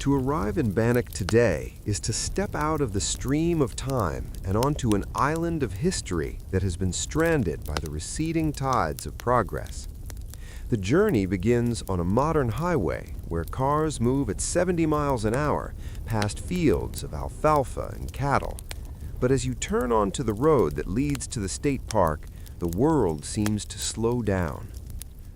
To arrive in Bannack today is to step out of the stream of time and onto an island of history that has been stranded by the receding tides of progress. The journey begins on a modern highway where cars move at 70 miles an hour past fields of alfalfa and cattle. But as you turn onto the road that leads to the state park, the world seems to slow down.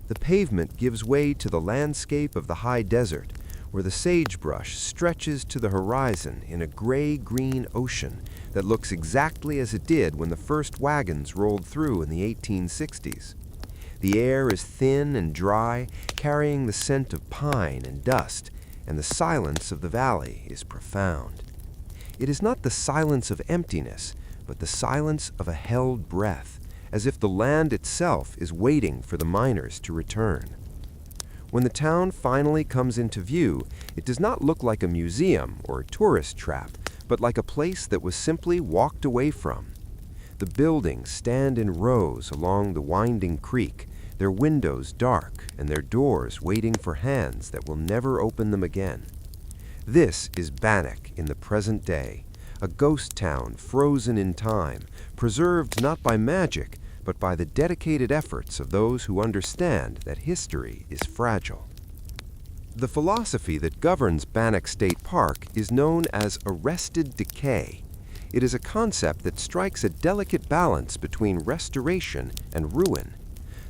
The pavement gives way to the landscape of the high desert, where the sagebrush stretches to the horizon in a gray-green ocean that looks exactly as it did when the first wagons rolled through in the 1860s. The air is thin and dry, carrying the scent of pine and dust, and the silence of the valley is profound. It is not the silence of emptiness, but the silence of a held breath, as if the land itself is waiting for the miners to return. When the town finally comes into view, it does not look like a museum or a tourist trap, but like a place that was simply walked away from. The buildings stand in rows along the winding creek, their windows dark and their doors waiting for hands that will never open them again. This is Bannack in the present day, a ghost town frozen in time, preserved not by magic, but by the dedicated efforts of those who understand that history is fragile. The philosophy that governs Bannack State Park is known as arrested decay. It is a concept that strikes a delicate balance between restoration and ruin.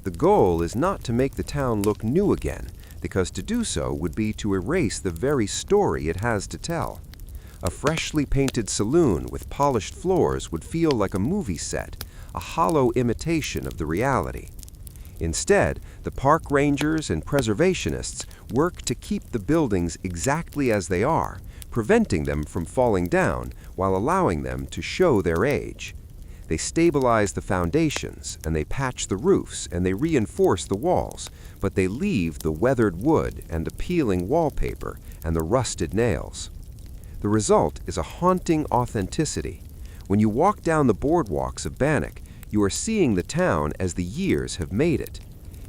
The goal is not to make the town look new again, because to do so would be to erase the very story it has to tell. A freshly painted saloon with polished floors would feel like a movie set, a hollow imitation of the reality. Instead, the park rangers and preservationists work to keep the buildings exactly as they are, preventing them from falling down while allowing them to show their age. They stabilize the foundations, and they patch the roofs, and they reinforce the walls, but they leave the weathered wood and the peeling wallpaper and the rusted nails. The result is a haunting authenticity. When you walk down the boardwalks of Bannack, you are seeing the town as the years have made it.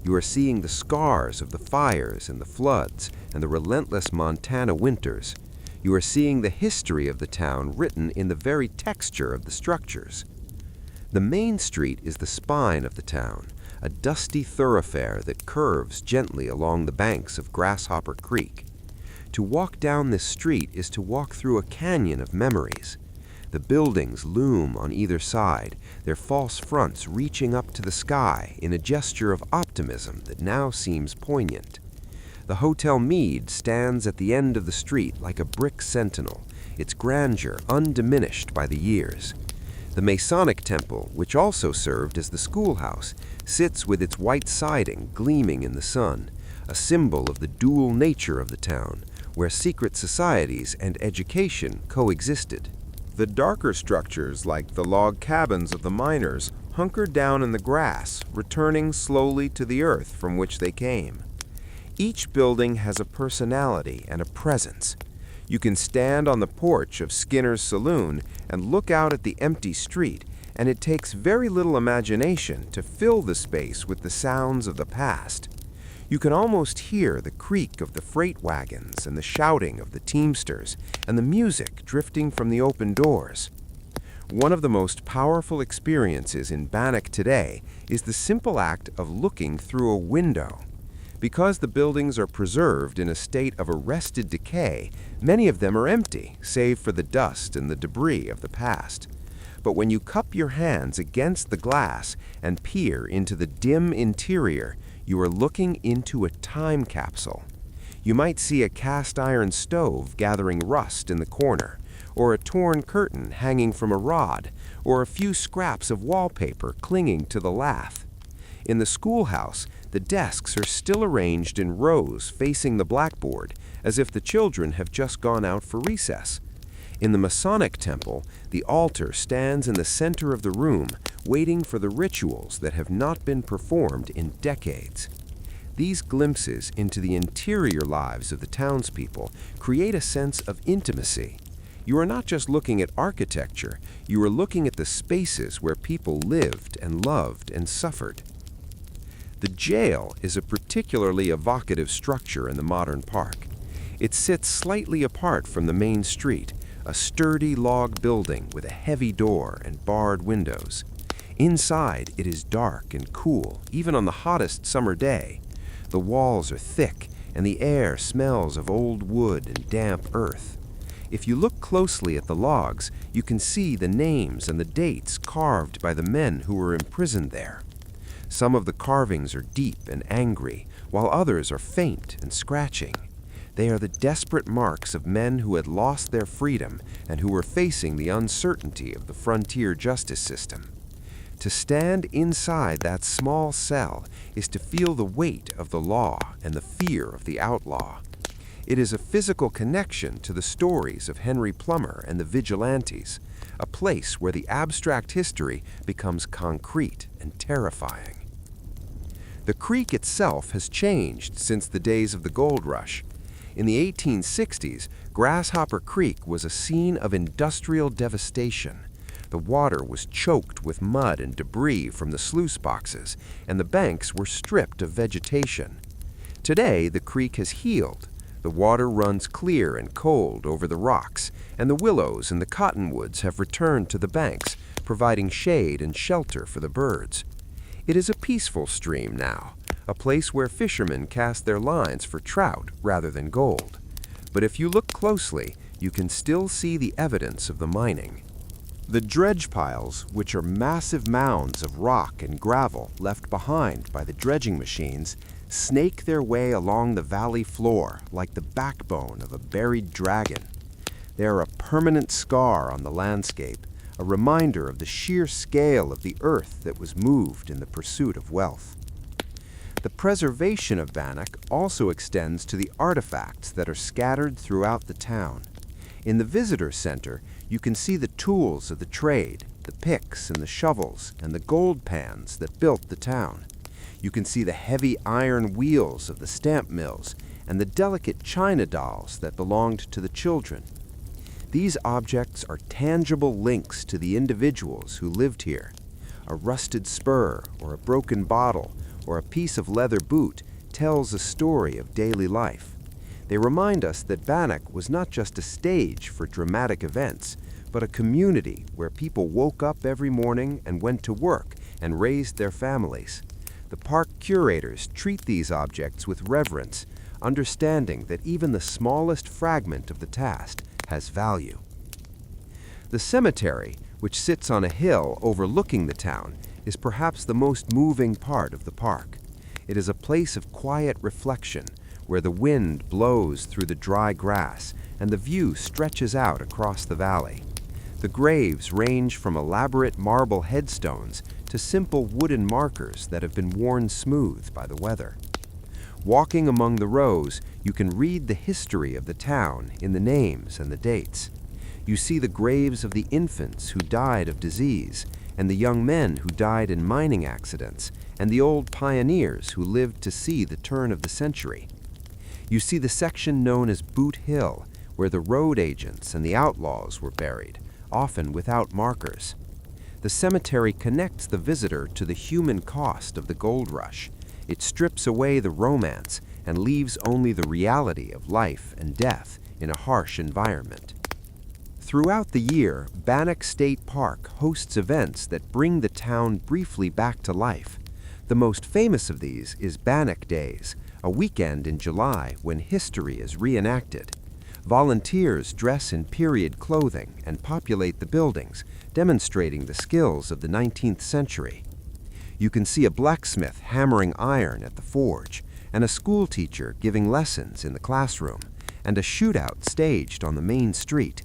You are seeing the scars of the fires and the floods and the relentless Montana winters. You are seeing the history of the town written in the very texture of the structures. The main street is the spine of the town, a dusty thoroughfare that curves gently along the banks of Grasshopper Creek. To walk down this street is to walk through a canyon of memories. The buildings loom on either side, their false fronts reaching up to the sky in a gesture of optimism that now seems poignant. The Hotel Mead stands at the end of the street like a brick sentinel, its grandeur undiminished by the years. The Masonic Temple, which also served as the schoolhouse, sits with its white siding gleaming in the sun, a symbol of the dual nature of the town, where secret societies and education coexisted. The darker structures, like the log cabins of the miners, hunker down in the grass, returning slowly to the earth from which they came. Each building has a personality and a presence. You can stand on the porch of Skinner's Saloon and look out at the empty street, and it takes very little imagination to fill the space with the sounds of the past. You can almost hear the creak of the freight wagons and the shouting of the teamsters and the music drifting from the open doors. One of the most powerful experiences in Bannack today is the simple act of looking through a window. Because the buildings are preserved in a state of arrested decay, many of them are empty, save for the dust and the debris of the past. But when you cup your hands against the glass and peer into the dim interior, you are looking into a time capsule. You might see a cast iron stove gathering rust in the corner, or a torn curtain hanging from a rod, or a few scraps of wallpaper clinging to the lath. In the schoolhouse, the desks are still arranged in rows facing the blackboard, as if the children have just gone out for recess. In the Masonic Temple, the altar stands in the center of the room, waiting for the rituals that have not been performed in decades. These glimpses into the interior lives of the townspeople create a sense of intimacy. You are not just looking at architecture, you are looking at the spaces where people lived and loved and suffered. The jail is a particularly evocative structure in the modern park. It sits slightly apart from the main street, a sturdy log building with a heavy door and barred windows. Inside, it is dark and cool, even on the hottest summer day. The walls are thick, and the air smells of old wood and damp earth. If you look closely at the logs, you can see the names and the dates carved by the men who were imprisoned there. Some of the carvings are deep and angry, while others are faint and scratching. They are the desperate marks of men who had lost their freedom and who were facing the uncertainty of the frontier justice system. To stand inside that small cell is to feel the weight of the law and the fear of the outlaw. It is a physical connection to the stories of Henry Plummer and the vigilantes, a place where the abstract history becomes concrete and terrifying. The creek itself has changed since the days of the gold rush. In the 1860s, Grasshopper Creek was a scene of industrial devastation. The water was choked with mud and debris from the sluice boxes, and the banks were stripped of vegetation. Today, the creek has healed. The water runs clear and cold over the rocks, and the willows and the cottonwoods have returned to the banks, providing shade and shelter for the birds. It is a peaceful stream now, a place where fishermen cast their lines for trout rather than gold. But if you look closely, you can still see the evidence of the mining. The dredge piles, which are massive mounds of rock and gravel left behind by the dredging machines, snake their way along the valley floor like the backbone of a buried dragon. They are a permanent scar on the landscape, a reminder of the sheer scale of the earth that was moved in the pursuit of wealth. The preservation of Bannack also extends to the artifacts that are scattered throughout the town. In the visitor center, you can see the tools of the trade, the picks and the shovels and the gold pans that built the town. You can see the heavy iron wheels of the stamp mills and the delicate china dolls that belonged to the children. These objects are tangible links to the individuals who lived here. A rusted spur or a broken bottle or a piece of leather boot tells a story of daily life. They remind us that Bannack was not just a stage for dramatic events, but a community where people woke up every morning and went to work and raised their families. The park curators treat these objects with reverence, understanding that even the smallest fragment of the task has value. The cemetery, which sits on a hill overlooking the town, is perhaps the most moving part of the park. It is a place of quiet reflection, where the wind blows through the dry grass and the view stretches out across the valley. The graves range from elaborate marble headstones to simple wooden markers that have been worn smooth by the weather. Walking among the rows, you can read the history of the town in the names and the dates. You see the graves of the infants who died of disease, and the young men who died in mining accidents, and the old pioneers who lived to see the turn of the century. You see the section known as Boot Hill, where the road agents and the outlaws were buried, often without markers. The cemetery connects the visitor to the human cost of the gold rush. It strips away the romance and leaves only the reality of life and death in a harsh environment. Throughout the year, Bannack State Park hosts events that bring the town briefly back to life. The most famous of these is Bannack Days, a weekend in July when history is reenacted. Volunteers dress in period clothing and populate the buildings, demonstrating the skills of the 19th century. You can see a blacksmith hammering iron at the forge, and a schoolteacher giving lessons in the classroom, and a shootout staged on the main street.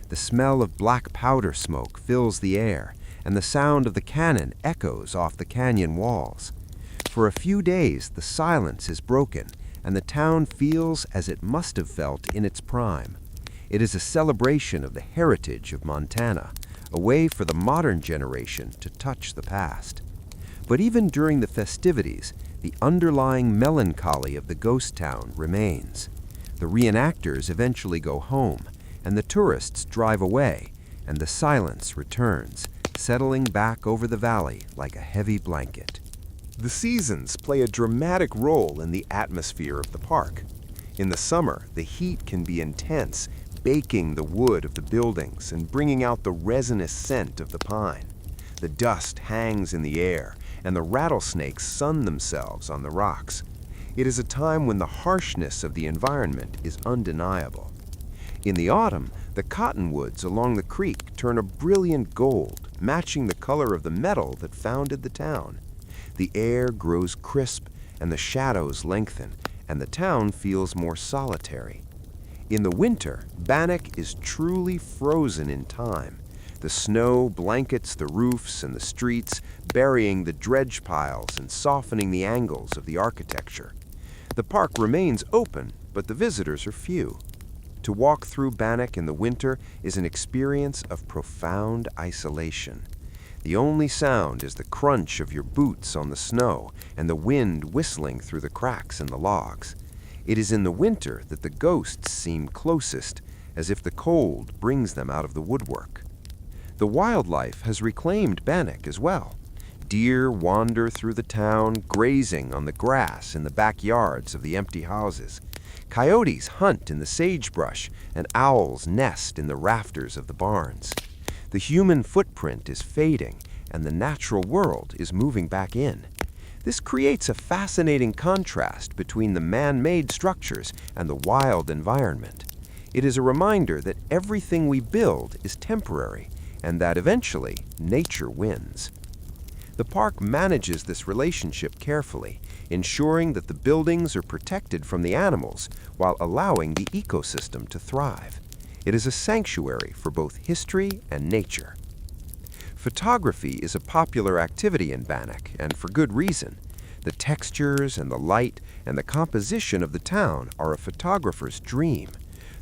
The smell of black powder smoke fills the air, and the sound of the cannon echoes off the canyon walls. For a few days, the silence is broken, and the town feels as it must have felt in its prime. It is a celebration of the heritage of Montana, a way for the modern generation to touch the past. But even during the festivities, the underlying melancholy of the ghost town remains. The reenactors eventually go home, and the tourists drive away, and the silence returns, settling back over the valley like a heavy blanket. The seasons play a dramatic role in the atmosphere of the park. In the summer, the heat can be intense, baking the wood of the buildings and bringing out the resinous scent of the pine. The dust hangs in the air, and the rattlesnakes sun themselves on the rocks. It is a time when the harshness of the environment is undeniable. In the autumn, the cottonwoods along the creek turn a brilliant gold, matching the color of the metal that founded the town. The air grows crisp, and the shadows lengthen, and the town feels more solitary. In the winter, Bannack is truly frozen in time. The snow blankets the roofs and the streets, burying the dredge piles and softening the angles of the architecture. The park remains open, but the visitors are few. To walk through Bannack in the winter is an experience of profound isolation. The only sound is the crunch of your boots on the snow and the wind whistling through the cracks in the logs. It is in the winter that the ghosts seem closest, as if the cold brings them out of the woodwork. The wildlife has reclaimed Bannack as well. Deer wander through the town, grazing on the grass in the backyards of the empty houses. Coyotes hunt in the sagebrush, and owls nest in the rafters of the barns. The human footprint is fading, and the natural world is moving back in. This creates a fascinating contrast between the man-made structures and the wild environment. It is a reminder that everything we build is temporary, and that eventually nature wins. The park manages this relationship carefully, ensuring that the buildings are protected from the animals while allowing the ecosystem to thrive. It is a sanctuary for both history and nature. Photography is a popular activity in Bannack, and for good reason. The textures and the light and the composition of the town are a photographer's dream.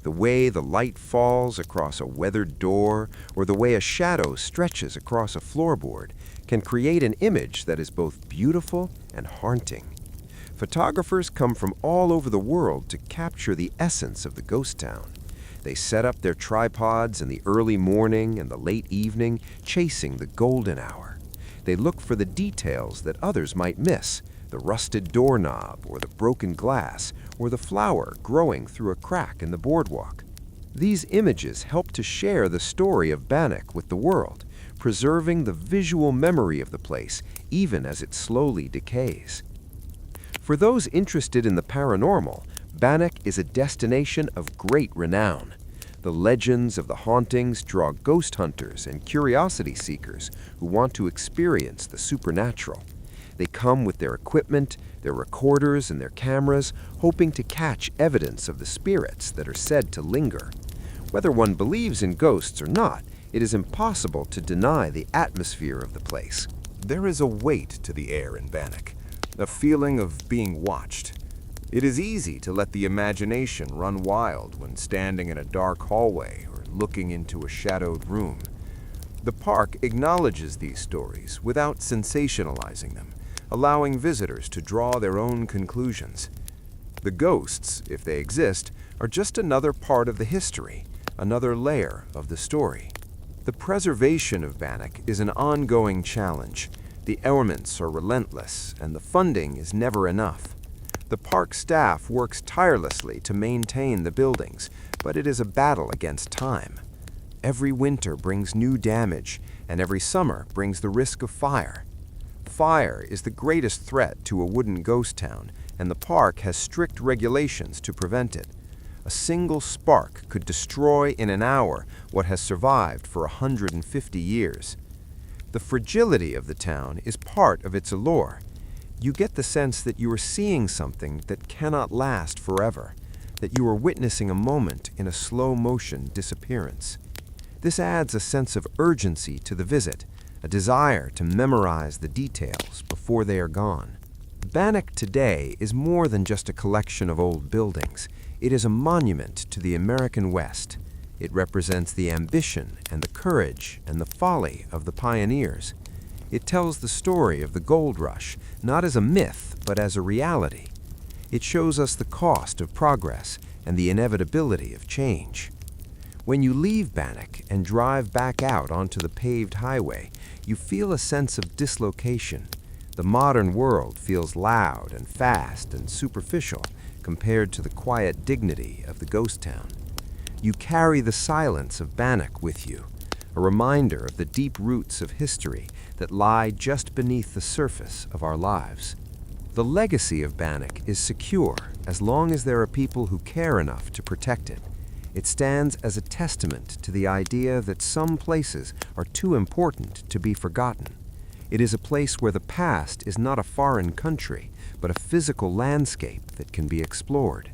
The way the light falls across a weathered door or the way a shadow stretches across a floorboard can create an image that is both beautiful and haunting. Photographers come from all over the world to capture the essence of the ghost town. They set up their tripods in the early morning and the late evening, chasing the golden hour. They look for the details that others might miss, the rusted doorknob or the broken glass or the flower growing through a crack in the boardwalk. These images help to share the story of Bannack with the world, preserving the visual memory of the place even as it slowly decays. For those interested in the paranormal, Bannack is a destination of great renown. The legends of the hauntings draw ghost hunters and curiosity seekers who want to experience the supernatural. They come with their equipment, their recorders, and their cameras, hoping to catch evidence of the spirits that are said to linger. Whether one believes in ghosts or not, it is impossible to deny the atmosphere of the place. There is a weight to the air in Bannack, a feeling of being watched. It is easy to let the imagination run wild when standing in a dark hallway or looking into a shadowed room. The park acknowledges these stories without sensationalizing them, allowing visitors to draw their own conclusions. The ghosts, if they exist, are just another part of the history, another layer of the story. The preservation of Bannack is an ongoing challenge. The elements are relentless, and the funding is never enough. The park staff works tirelessly to maintain the buildings, but it is a battle against time. Every winter brings new damage, and every summer brings the risk of fire. Fire is the greatest threat to a wooden ghost town, and the park has strict regulations to prevent it. A single spark could destroy in an hour what has survived for 150 years. The fragility of the town is part of its allure. You get the sense that you are seeing something that cannot last forever, that you are witnessing a moment in a slow-motion disappearance. This adds a sense of urgency to the visit, a desire to memorize the details before they are gone. Bannack today is more than just a collection of old buildings. It is a monument to the American West. It represents the ambition and the courage and the folly of the pioneers. It tells the story of the gold rush, not as a myth, but as a reality. It shows us the cost of progress and the inevitability of change. When you leave Bannack and drive back out onto the paved highway, you feel a sense of dislocation. The modern world feels loud and fast and superficial, compared to the quiet dignity of the ghost town. You carry the silence of Bannack with you, a reminder of the deep roots of history that lie just beneath the surface of our lives. The legacy of Bannack is secure as long as there are people who care enough to protect it. It stands as a testament to the idea that some places are too important to be forgotten. It is a place where the past is not a foreign country, but a physical landscape that can be explored.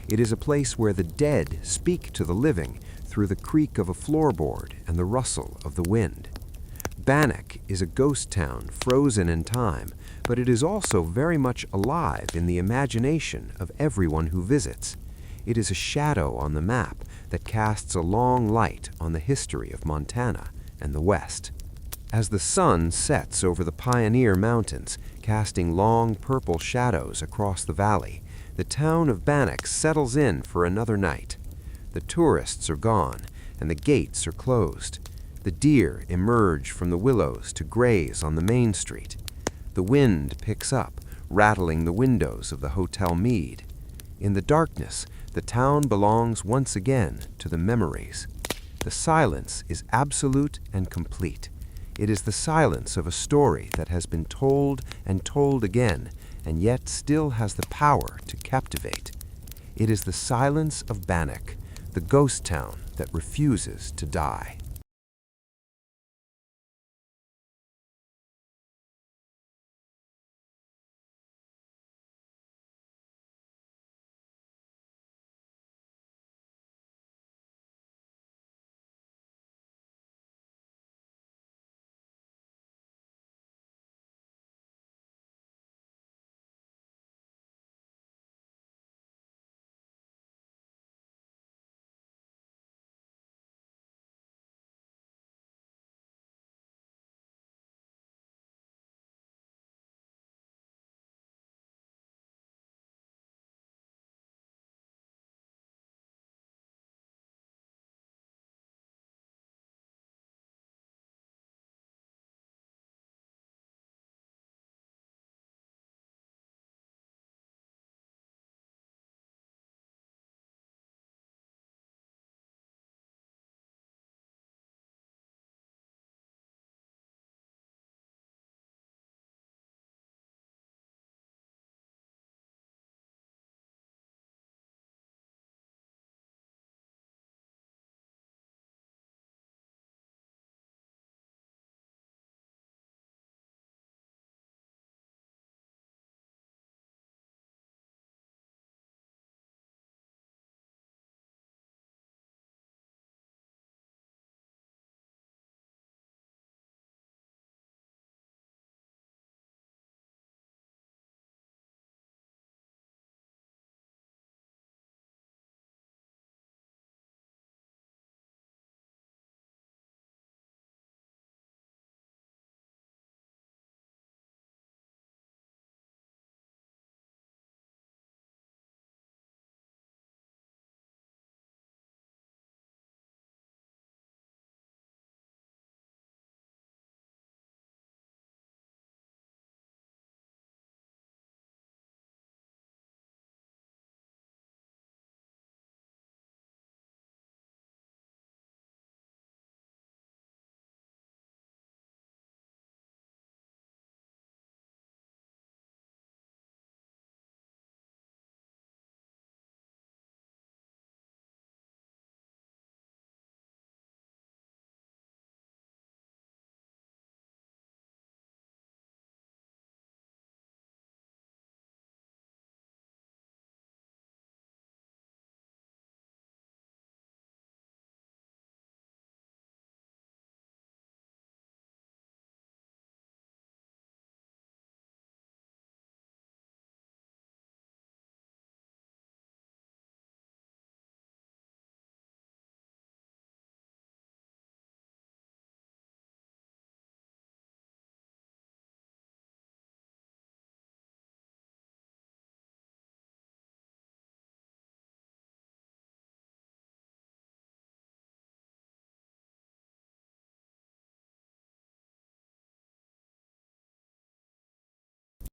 It is a place where the dead speak to the living through the creak of a floorboard and the rustle of the wind. Bannack is a ghost town frozen in time, but it is also very much alive in the imagination of everyone who visits. It is a shadow on the map that casts a long light on the history of Montana and the West. As the sun sets over the Pioneer Mountains, casting long purple shadows across the valley, the town of Bannack settles in for another night. The tourists are gone, and the gates are closed. The deer emerge from the willows to graze on the main street. The wind picks up, rattling the windows of the Hotel Mead. In the darkness, the town belongs once again to the memories. The silence is absolute and complete. It is the silence of a story that has been told and told again, and yet still has the power to captivate. It is the silence of Bannack, the ghost town that refuses to die.